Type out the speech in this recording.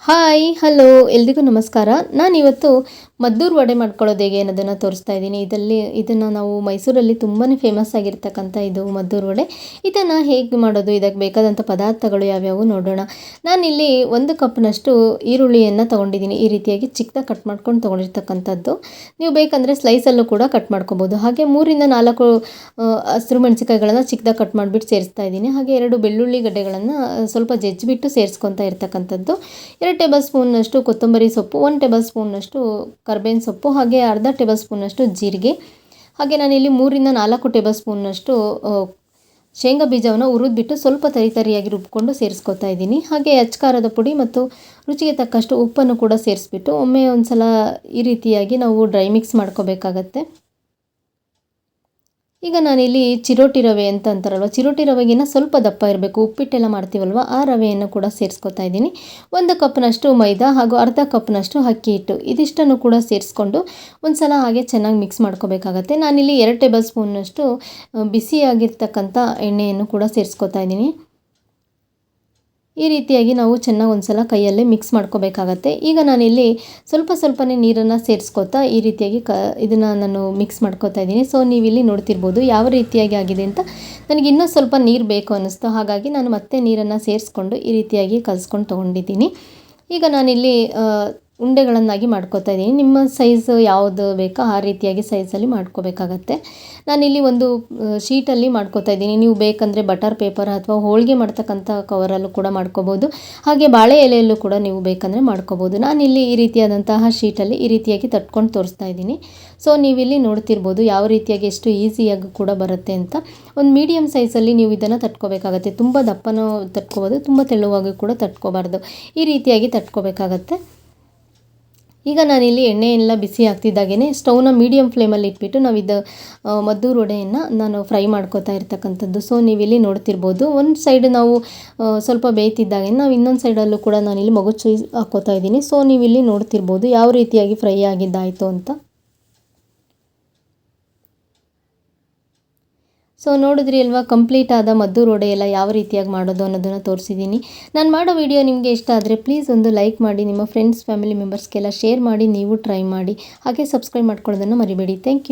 Hi hello ಎಲ್ರಿಗೂ ನಮಸ್ಕಾರ. ನಾನಿವತ್ತು ಮದ್ದೂರು ವಡೆ ಮಾಡ್ಕೊಳ್ಳೋದು ಹೇಗೆ ಅನ್ನೋದನ್ನು ತೋರಿಸ್ತಾ ಇದ್ದೀನಿ. ಇದನ್ನು ನಾವು ಮೈಸೂರಲ್ಲಿ ತುಂಬಾ ಫೇಮಸ್ ಆಗಿರ್ತಕ್ಕಂಥ ಇದು ಮದ್ದೂರು ವಡೆ. ಇದನ್ನು ಹೇಗೆ ಮಾಡೋದು, ಇದಕ್ಕೆ ಬೇಕಾದಂಥ ಪದಾರ್ಥಗಳು ಯಾವ್ಯಾವು ನೋಡೋಣ. ನಾನಿಲ್ಲಿ 1 ಕಪ್ನಷ್ಟು ಈರುಳ್ಳಿಯನ್ನು ತೊಗೊಂಡಿದ್ದೀನಿ. ಈ ರೀತಿಯಾಗಿ ಚಿಕ್ಕದಾಗಿ ಕಟ್ ಮಾಡ್ಕೊಂಡು ತೊಗೊಂಡಿರ್ತಕ್ಕಂಥದ್ದು. ನೀವು ಬೇಕಂದರೆ ಸ್ಲೈಸಲ್ಲೂ ಕೂಡ ಕಟ್ ಮಾಡ್ಕೊಬೋದು. ಹಾಗೆ 3ರಿಂದ 4 ಹಸಿರು ಮೆಣಸಿಕಾಯಿಗಳನ್ನು ಚಿಕ್ಕದಾಗಿ ಕಟ್ ಮಾಡಿಬಿಟ್ಟು ಸೇರಿಸ್ತಾ ಇದ್ದೀನಿ. ಹಾಗೆ 2 ಬೆಳ್ಳುಳ್ಳಿ ಗಡ್ಡೆಗಳನ್ನು ಸ್ವಲ್ಪ ಜಜ್ಜಿಬಿಟ್ಟು ಸೇರಿಸ್ಕೊತಾ ಇರ್ತಕ್ಕಂಥದ್ದು. 2 ಟೇಬಲ್ ಸ್ಪೂನ್ನಷ್ಟು ಕೊತ್ತಂಬರಿ ಸೊಪ್ಪು, 1 ಟೇಬಲ್ ಸ್ಪೂನ್ನಷ್ಟು ಕರ್ಬೇವಿನ ಸೊಪ್ಪು, ಹಾಗೆ ಅರ್ಧ ಟೇಬಲ್ ಸ್ಪೂನ್ನಷ್ಟು ಜೀರಿಗೆ. ಹಾಗೆ ನಾನಿಲ್ಲಿ 3ರಿಂದ 4 ಟೇಬಲ್ ಸ್ಪೂನ್ನಷ್ಟು ಶೇಂಗಾ ಬೀಜವನ್ನು ಹುರಿದ್ಬಿಟ್ಟು ಸ್ವಲ್ಪ ತರಿಯಾಗಿ ರುಬ್ಕೊಂಡು ಸೇರಿಸ್ಕೊತಾ ಇದ್ದೀನಿ. ಹಾಗೆ ಅಚ್ಕಾರದ ಪುಡಿ ಮತ್ತು ರುಚಿಗೆ ತಕ್ಕಷ್ಟು ಉಪ್ಪನ್ನು ಕೂಡ ಸೇರಿಸ್ಬಿಟ್ಟು ಒಮ್ಮೆ ಒಂದು ಸಲ ಈ ರೀತಿಯಾಗಿ ನಾವು ಡ್ರೈ ಮಿಕ್ಸ್ ಮಾಡ್ಕೋಬೇಕಾಗತ್ತೆ. ಈಗ ನಾನಿಲ್ಲಿ ಚಿರೋಟಿ ರವೆ ಅಂತ ಅಂತಾರಲ್ವ, ಚಿರೋಟಿ ರವೆಗಿನ್ನ ಸ್ವಲ್ಪ ದಪ್ಪ ಇರಬೇಕು, ಉಪ್ಪಿಟ್ಟೆಲ್ಲ ಮಾಡ್ತೀವಲ್ವ ಆ ರವೆಯನ್ನು ಕೂಡ ಸೇರಿಸ್ಕೊತಾ ಇದ್ದೀನಿ. 1 ಕಪ್ನಷ್ಟು ಮೈದಾ ಹಾಗೂ ಅರ್ಧ ಕಪ್ನಷ್ಟು ಅಕ್ಕಿ ಹಿಟ್ಟು, ಇದಿಷ್ಟನ್ನು ಕೂಡ ಸೇರಿಸ್ಕೊಂಡು ಒಂದು ಸಲ ಹಾಗೆ ಚೆನ್ನಾಗಿ ಮಿಕ್ಸ್ ಮಾಡ್ಕೋಬೇಕಾಗತ್ತೆ. ನಾನಿಲ್ಲಿ 2 ಟೇಬಲ್ ಸ್ಪೂನ್ನಷ್ಟು ಬಿಸಿಯಾಗಿರ್ತಕ್ಕಂಥ ಎಣ್ಣೆಯನ್ನು ಕೂಡ ಸೇರಿಸ್ಕೊತಾ ಇದ್ದೀನಿ. ಈ ರೀತಿಯಾಗಿ ನಾವು ಚೆನ್ನಾಗಿ ಒಂದು ಸಲ ಕೈಯಲ್ಲೇ ಮಿಕ್ಸ್ ಮಾಡ್ಕೋಬೇಕಾಗತ್ತೆ. ಈಗ ನಾನಿಲ್ಲಿ ಸ್ವಲ್ಪನೇ ನೀರನ್ನು ಸೇರಿಸ್ಕೊತಾ ಈ ರೀತಿಯಾಗಿ ಇದನ್ನು ನಾನು ಮಿಕ್ಸ್ ಮಾಡ್ಕೋತಾ ಇದ್ದೀನಿ. ಸೊ ನೀವಿಲ್ಲಿ ನೋಡ್ತಿರ್ಬೋದು ಯಾವ ರೀತಿಯಾಗಿ ಆಗಿದೆ ಅಂತ. ನನಗೆ ಇನ್ನೂ ಸ್ವಲ್ಪ ನೀರು ಬೇಕು ಅನ್ನಿಸ್ತು, ಹಾಗಾಗಿ ನಾನು ಮತ್ತೆ ನೀರನ್ನು ಸೇರಿಸ್ಕೊಂಡು ಈ ರೀತಿಯಾಗಿ ಕಲಿಸ್ಕೊಂಡು ತೊಗೊಂಡಿದ್ದೀನಿ. ಈಗ ನಾನಿಲ್ಲಿ ಉಂಡೆಗಳನ್ನಾಗಿ ಮಾಡ್ಕೋತಾ ಇದ್ದೀನಿ. ನಿಮ್ಮ ಸೈಜ್ ಯಾವುದು ಬೇಕೋ ಆ ರೀತಿಯಾಗಿ ಸೈಜಲ್ಲಿ ಮಾಡ್ಕೋಬೇಕಾಗತ್ತೆ. ನಾನಿಲ್ಲಿ ಒಂದು ಶೀಟಲ್ಲಿ ಮಾಡ್ಕೋತಾ ಇದ್ದೀನಿ. ನೀವು ಬೇಕಂದರೆ ಬಟರ್ ಪೇಪರ್ ಅಥವಾ ಹೋಳಿಗೆ ಮಾಡ್ತಕ್ಕಂಥ ಕವರಲ್ಲೂ ಕೂಡ ಮಾಡ್ಕೋಬೋದು. ಹಾಗೆ ಬಾಳೆ ಎಲೆಯಲ್ಲೂ ಕೂಡ ನೀವು ಬೇಕಂದರೆ ಮಾಡ್ಕೋಬೋದು. ನಾನಿಲ್ಲಿ ಈ ರೀತಿಯಾದಂತಹ ಶೀಟಲ್ಲಿ ಈ ರೀತಿಯಾಗಿ ತಟ್ಕೊಂಡು ತೋರಿಸ್ತಾ ಇದ್ದೀನಿ. ಸೊ ನೀವಿಲ್ಲಿ ನೋಡ್ತಿರ್ಬೋದು ಯಾವ ರೀತಿಯಾಗಿ ಎಷ್ಟು ಈಸಿಯಾಗಿ ಕೂಡ ಬರುತ್ತೆ ಅಂತ. ಒಂದು ಮೀಡಿಯಮ್ ಸೈಜಲ್ಲಿ ನೀವು ಇದನ್ನು ತಟ್ಕೋಬೇಕಾಗತ್ತೆ. ತುಂಬ ದಪ್ಪನೂ ತಟ್ಕೋಬೋದು, ತುಂಬ ತೆಳುವಾಗಿ ಕೂಡ ತಟ್ಕೋಬಾರ್ದು. ಈ ರೀತಿಯಾಗಿ ತಟ್ಕೋಬೇಕಾಗತ್ತೆ. ಈಗ ನಾನಿಲ್ಲಿ ಎಣ್ಣೆ ಎಲ್ಲ ಬಿಸಿ ಆಗ್ತಿದ್ದಾಗೇ ಸ್ಟವ್ನ ಮೀಡಿಯಮ್ ಫ್ಲೇಮಲ್ಲಿ ಇಟ್ಬಿಟ್ಟು ಮದ್ದೂರು ವಡೆಯನ್ನು ನಾನು ಫ್ರೈ ಮಾಡ್ಕೋತಾ ಇರ್ತಕ್ಕಂಥದ್ದು. ಸೊ ನೀವಿಲ್ಲಿ ನೋಡ್ತಿರ್ಬೋದು ಒಂದು ಸೈಡ್ ನಾವು ಸ್ವಲ್ಪ ಬೇಯ್ತಿದ್ದಾಗೆ ನಾವು ಇನ್ನೊಂದು ಸೈಡಲ್ಲೂ ಕೂಡ ನಾನಿಲ್ಲಿ ಮಗುಚಿ ಹಾಕ್ಕೋತಾ ಇದ್ದೀನಿ. ಸೊ ನೀವಿಲ್ಲಿ ನೋಡ್ತಿರ್ಬೋದು ಯಾವ ರೀತಿಯಾಗಿ ಫ್ರೈ ಆಗಿದ್ದಾಯಿತು ಅಂತ. ಸೊ ನೋಡಿದ್ರಿ ಅಲ್ವಾ, ಕಂಪ್ಲೀಟ್ ಆದ ಮದ್ದೂರು ವಡೆ ಎಲ್ಲ ಯಾವ ರೀತಿಯಾಗಿ ಮಾಡೋದು ಅನ್ನೋದನ್ನು ತೋರಿಸಿದ್ದೀನಿ. ನಾನು ಮಾಡೋ ವಿಡಿಯೋ ನಿಮಗೆ ಇಷ್ಟ ಆದರೆ ಪ್ಲೀಸ್ ಒಂದು ಲೈಕ್ ಮಾಡಿ, ನಿಮ್ಮ ಫ್ರೆಂಡ್ಸ್ ಫ್ಯಾಮಿಲಿ ಮೆಂಬರ್ಸ್ಗೆಲ್ಲ ಶೇರ್ ಮಾಡಿ, ನೀವು ಟ್ರೈ ಮಾಡಿ. ಹಾಗೆ ಸಬ್ಸ್ಕ್ರೈಬ್ ಮಾಡ್ಕೊಳ್ಳೋದನ್ನು ಮರಿಬೇಡಿ. Thank you.